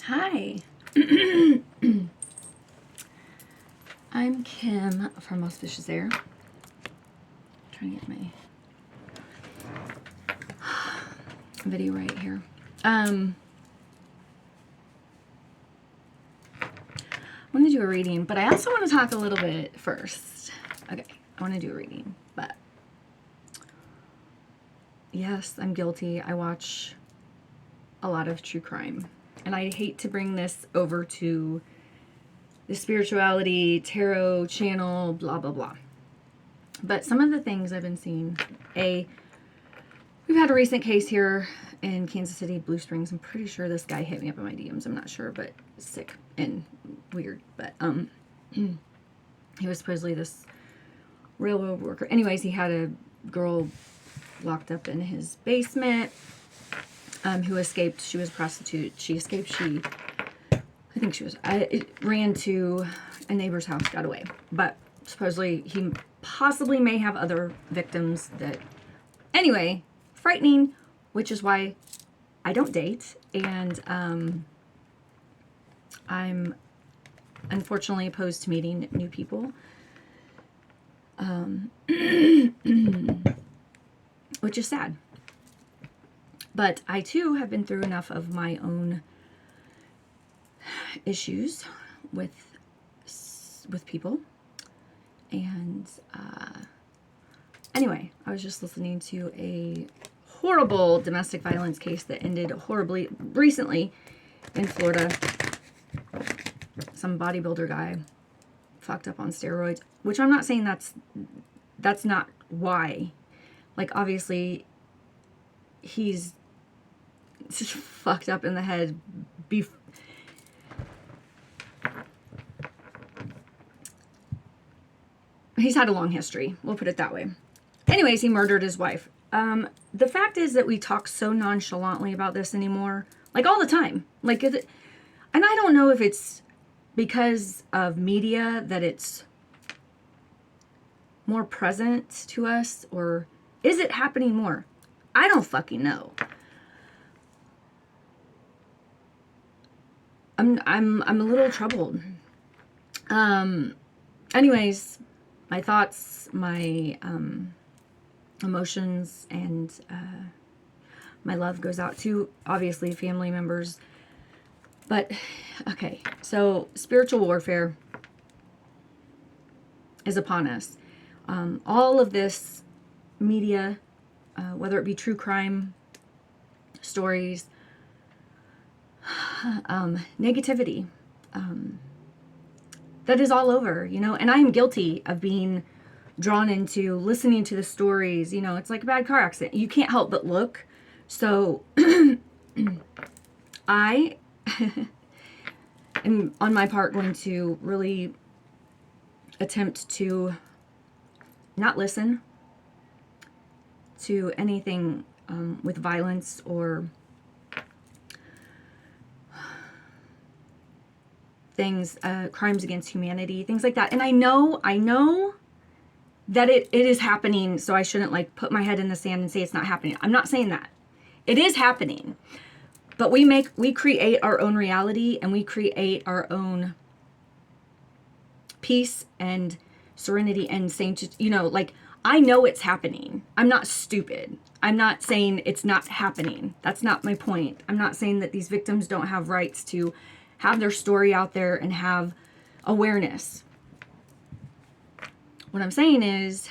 Hi. I'm Kim from Auspicious Air. Trying to get my video right here. I want to do a reading, but I also want to talk a little bit first. Okay, I want to do a reading, but yes, I'm guilty. I watch a lot of true crime, and I hate to bring this over to the spirituality, tarot channel, blah, blah, blah. But some of the things I've been seeing, we've had a recent case here in Kansas City, Blue Springs. I'm pretty sure this guy hit me up in my DMs. I'm not sure, but sick and weird. But he was supposedly this railroad worker. Anyways, he had a girl locked up in his basement who escaped. She was a prostitute. She escaped. I think she was, ran to a neighbor's house, got away. But supposedly he possibly may have other victims that, anyway, frightening, which is why I don't date. And I'm unfortunately opposed to meeting new people. Which is sad. But I too have been through enough of my own issues with people. And anyway, I was just listening to a horrible domestic violence case that ended horribly recently in Florida. Some bodybuilder guy fucked up on steroids, which I'm not saying that's not why. Like, obviously he's just fucked up in the head. He's had a long history, we'll put it that way. Anyways, he murdered his wife. The fact is that we talk so nonchalantly about this anymore, like all the time. Like, and I don't know if it's because of media that it's more present to us, or is it happening more? I don't fucking know. I'm a little troubled. Anyways, my thoughts, my emotions, and my love goes out to, obviously, family members. But, okay, so spiritual warfare is upon us. All of this media, whether it be true crime stories, negativity, that is all over, and I am guilty of being drawn into listening to the stories. It's like a bad car accident. You can't help but look. So I am, on my part, going to really attempt to not listen to anything with violence or things, crimes against humanity, things like that. And I know that it is happening, so I shouldn't like put my head in the sand and say it's not happening. I'm not saying that. It is happening. But we create our own reality, and we create our own peace and serenity and saying to, like, I know it's happening. I'm not stupid. I'm not saying it's not happening. That's not my point. I'm not saying that these victims don't have rights to have their story out there and have awareness. What I'm saying is,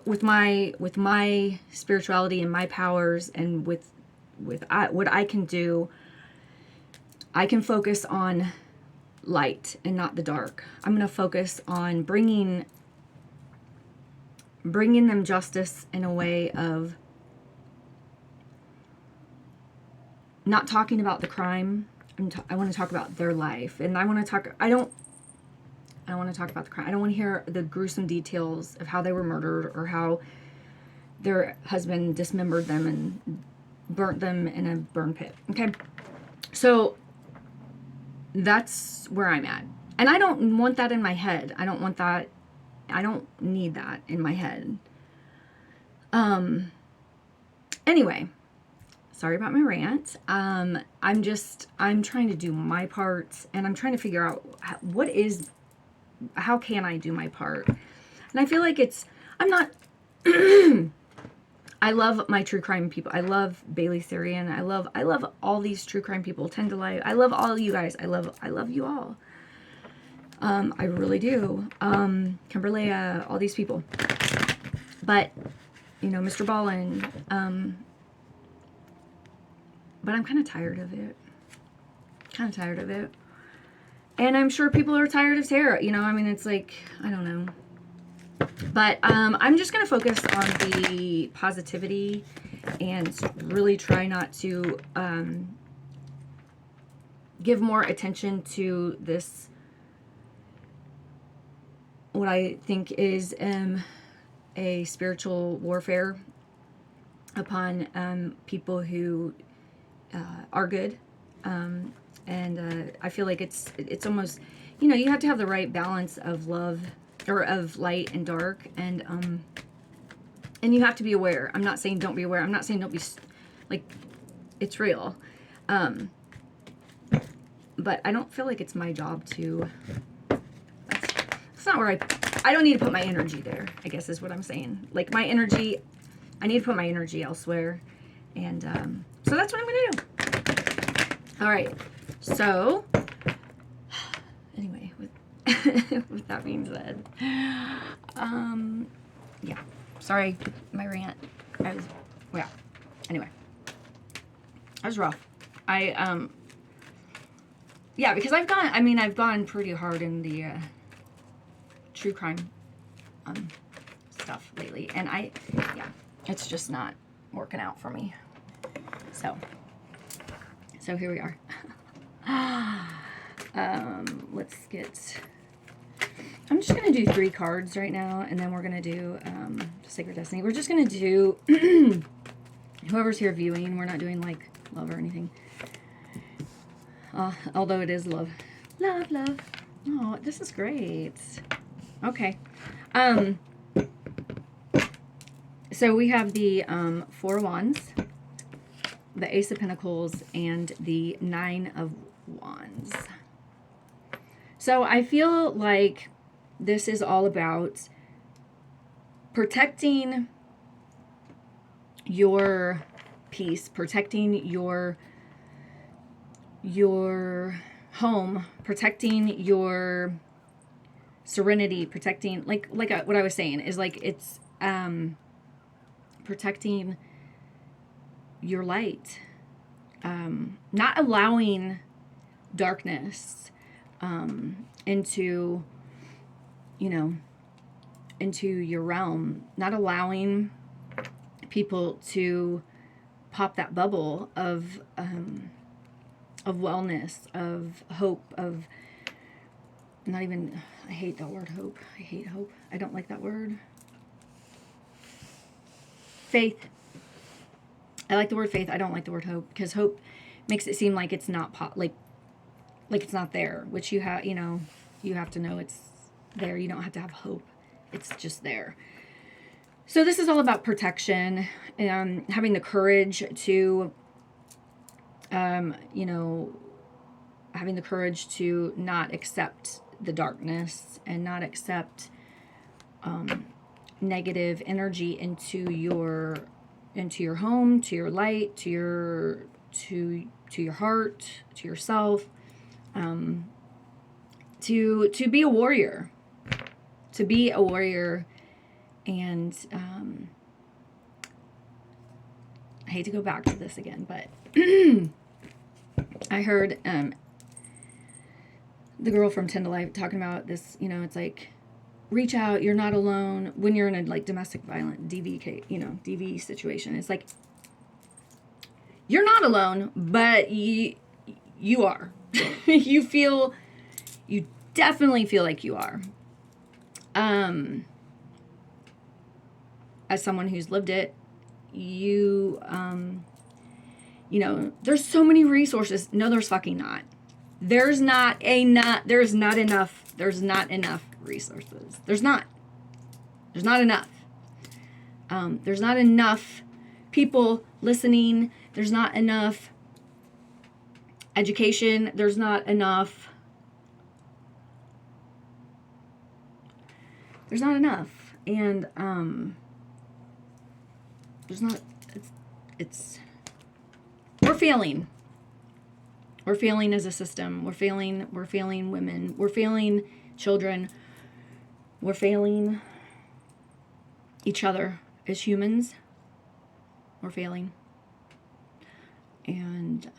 with my spirituality and my powers, and with what I can do, I can focus on light and not the dark. I'm going to focus on bringing them justice in a way of not talking about the crime. I want to talk about their life, and I don't want to talk about the crime. I don't want to hear the gruesome details of how they were murdered, or how their husband dismembered them and burnt them in a burn pit. Okay? So that's where I'm at. And I don't want that in my head. I don't want that. I don't need that in my head. Anyway, Sorry about my rant. I'm trying to do my part, and I'm trying to figure out how can I do my part? And I feel like I'm not, I love my true crime people. I love Bailey Sarian. I love all these true crime people. Tend to Life. I love all of you guys. I love you all. I really do. Kimberly, all these people. But, Mr. Ballin, but I'm kind of tired of it. And I'm sure people are tired of Tara. It's like, I don't know. But I'm just going to focus on the positivity and really try not to give more attention to this, what I think is a spiritual warfare upon people who are good. And I feel like it's almost, you have to have the right balance of love, or of light and dark, and you have to be aware. I'm not saying don't be aware. I'm not saying don't be, like, it's real. But I don't feel like it's my job to, that's not where I don't need to put my energy there, I guess is what I'm saying. Like, my energy, I need to put my energy elsewhere. And so that's what I'm going to do. All right. So, anyway, with that being said, yeah, sorry, my rant, anyway, that was rough. Yeah, because I've gone pretty hard in the, true crime, stuff lately, and it's just not working out for me, so here we are. Let's get, I'm just going to do 3 cards right now, and then we're going to do Sacred Destiny. We're just going to do whoever's here viewing. We're not doing, like, love or anything. Although it is love. Love, love. Oh, this is great. Okay. So we have the 4 Wands, the Ace of Pentacles, and the 9 of Wands. So I feel like this is all about protecting your peace, protecting your home, protecting your serenity, protecting, like what I was saying is, like, it's protecting your light, not allowing darkness into your realm, not allowing people to pop that bubble of wellness, of hope, of not even, I hate that word, hope. I hate hope. I don't like that word. Faith. I like the word faith. I don't like the word hope, because hope makes it seem like it's not like it's not there, which you have, you have to know it's there. You don't have to have hope. It's just there. So this is all about protection and having the courage to, having the courage to not accept the darkness and not accept negative energy into your home, to your light, to your heart, to yourself, to be a warrior, and I hate to go back to this again, but I heard the girl from Tend to Life talking about this, it's like, reach out, you're not alone when you're in a, like, domestic violent DV situation. It's like, you're not alone, but you are. You definitely feel like you are. As someone who's lived it, there's so many resources. No, there's fucking not. There's not enough resources. There's not enough. There's not enough people listening There's not enough education. There's not enough. There's not enough. And there's not, we're failing. We're failing as a system. We're failing women. We're failing children. We're failing each other as humans. We're failing. And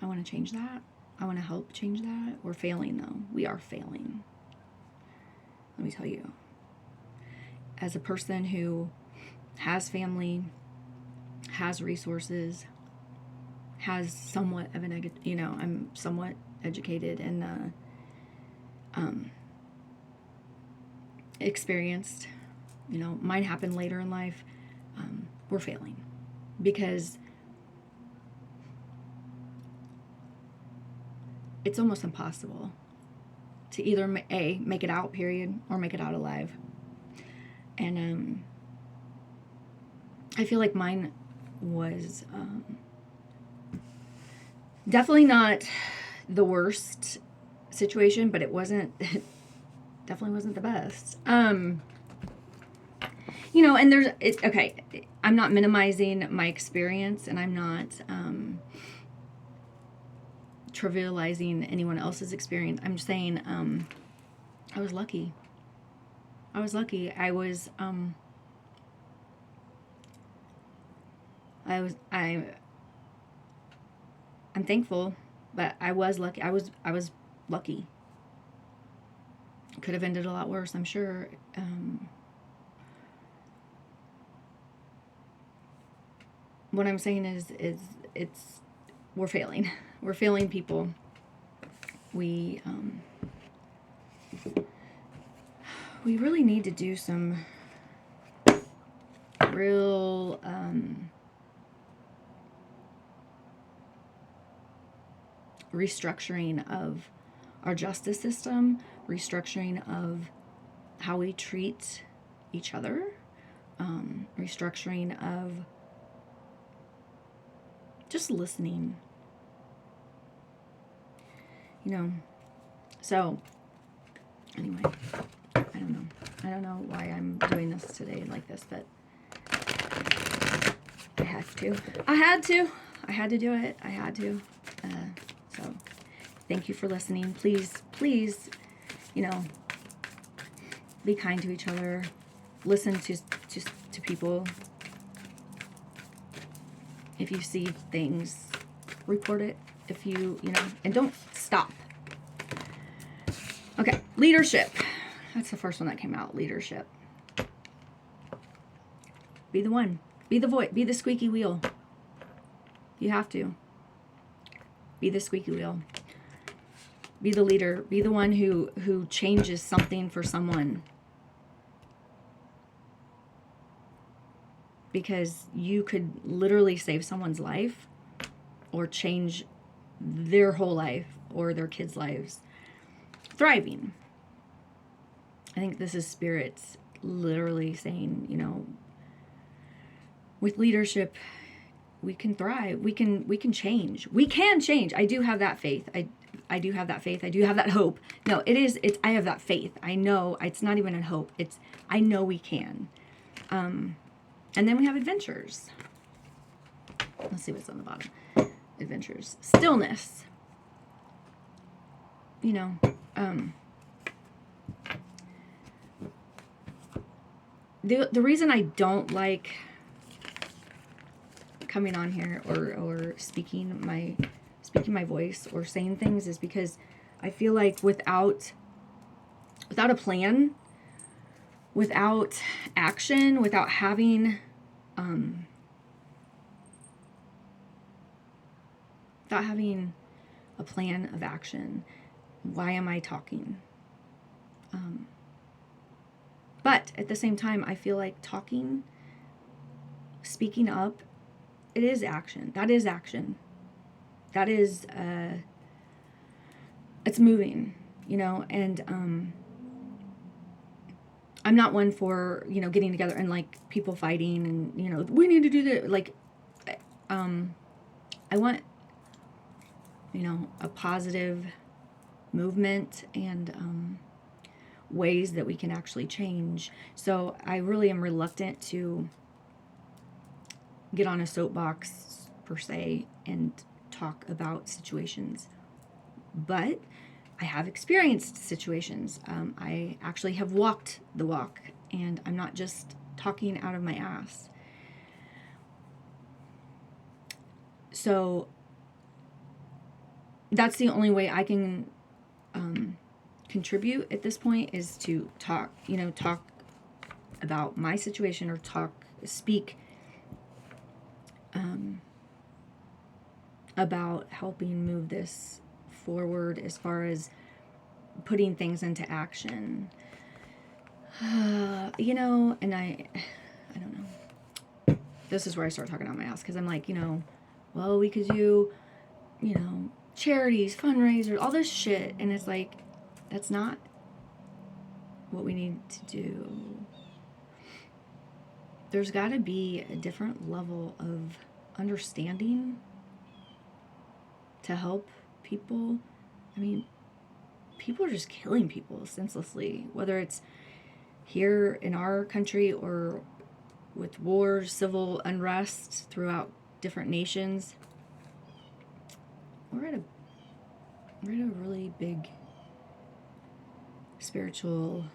I want to change that. I want to help change that. We're failing, though. We are failing. Let me tell you. As a person who has family, has resources, has somewhat of an, I'm somewhat educated and experienced, mine happened later in life. We're failing because it's almost impossible to either make it out, period, or make it out alive. And I feel like mine was definitely not the worst situation, but it definitely wasn't the best. And okay, I'm not minimizing my experience, and I'm not trivializing anyone else's experience. I'm just saying I was lucky. I'm thankful, but I was lucky. I was lucky. Could have ended a lot worse, I'm sure. What I'm saying is we're failing. We're failing people. We really need to do some real restructuring of our justice system, restructuring of how we treat each other, restructuring of just listening. So anyway, I don't know why I'm doing this today like this, but I had to do it. I had to. So thank you for listening. Please, be kind to each other. Listen to people. If you see things, report it. If and don't stop. Okay, leadership. That's the first one that came out, leadership. Be the one. Be the voice. Be the squeaky wheel. You have to. Be the squeaky wheel. Be the leader. Be the one who changes something for someone. Because you could literally save someone's life or change their whole life or their kids' lives. Thriving. I think this is spirits literally saying, with leadership, we can thrive. We can change. We can change. I do have that faith. I do have that faith. I do have that hope. No, I have that faith. I know it's not even a hope. I know we can. And then we have adventures. Let's see what's on the bottom. Adventures. Stillness. The reason I don't like coming on here or speaking my voice or saying things is because I feel like without a plan, without action, without having a plan of action, why am I talking? But at the same time, I feel like speaking up, it is action. That is action. That is, it's moving, and I'm not one for, getting together and like people fighting and, we need to do that. Like, I want, a positive movement and ways that we can actually change. So I really am reluctant to get on a soapbox per se and talk about situations. But I have experienced situations. I actually have walked the walk, and I'm not just talking out of my ass. So that's the only way I can contribute at this point, is to talk about my situation, or speak about helping move this forward as far as putting things into action. And I don't know. This is where I start talking out my ass, because I'm like, well, we could do, charities, fundraisers, all this shit. And it's like, that's not what we need to do. There's got to be a different level of understanding to help people. I mean, people are just killing people senselessly, whether it's here in our country or with wars, civil unrest throughout different nations. We're at a really big spiritual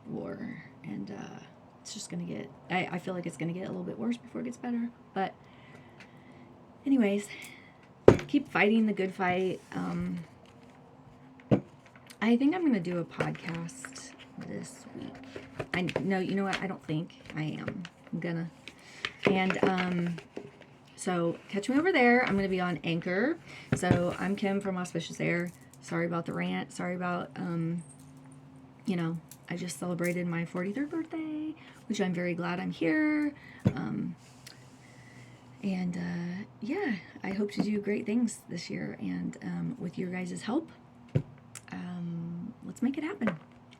war, and it's just gonna get, I feel like it's gonna get a little bit worse before it gets better. But anyways, keep fighting the good fight. I think I'm gonna do a podcast this week. You know what? I don't think I am. I'm gonna. And so catch me over there. I'm gonna be on Anchor. So I'm Kim from Auspicious Air. Sorry about the rant. Sorry about I just celebrated my 43rd birthday, which I'm very glad I'm here. Yeah, I hope to do great things this year, and with your guys' help, let's make it happen.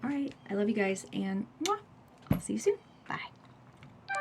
All right, I love you guys, and mwah, I'll see you soon.